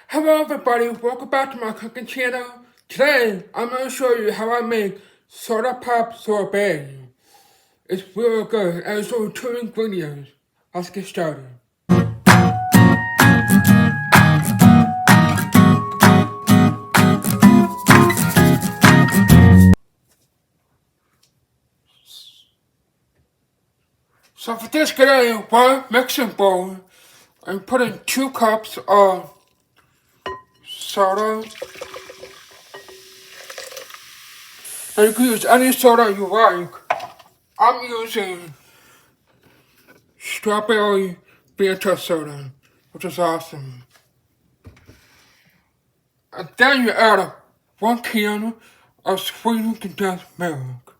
Hello everybody, welcome back to my cooking channel. Today, I'm going to show you how I make soda pop sorbet. It's really good and it's only 2 ingredients. Let's get started. So for this, get a one mixing bowl and put in 2 cups of soda. And you can use any soda you like. I'm using strawberry Fanta soda, which is awesome. And then you add 1 can of sweetened condensed milk.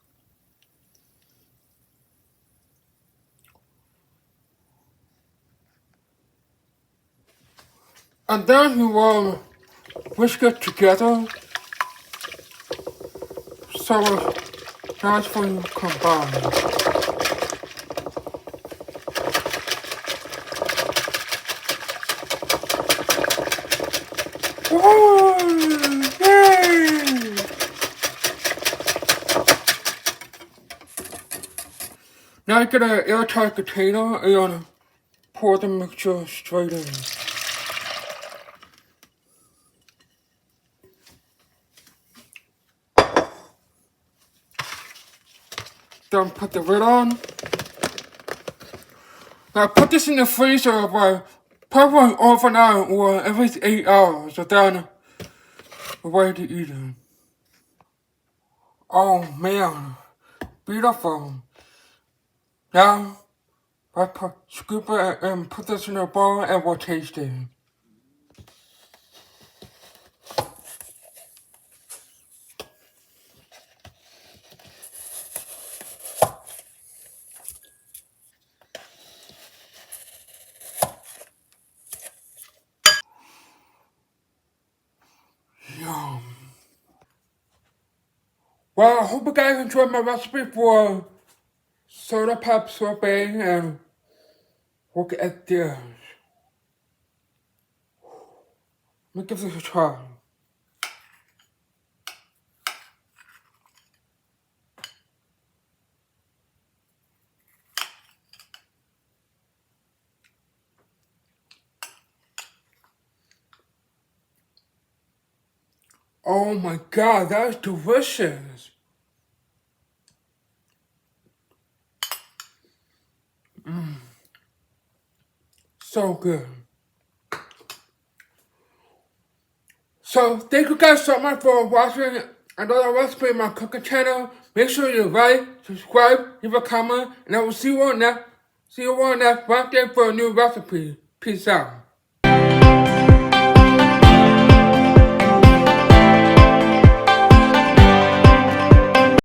And then you whisk it together so it's nicely combined. Whoa! Yay! Now you get an airtight container and pour the mixture straight in. Then put the lid on. Now put this in the freezer by probably overnight or at least 8 hours, and then we're ready to eat it. Oh man, beautiful. Now, scoop it and put this in a bowl and we'll taste it. Yum. Well, I hope you guys enjoyed my recipe for soda pop sorbet and look at this. Let me give this a try. Oh my god, that is delicious. So good. So, thank you guys so much for watching another recipe on my cooking channel. Make sure you like, subscribe, leave a comment, and I will see you on next Wednesday for a new recipe. Peace out.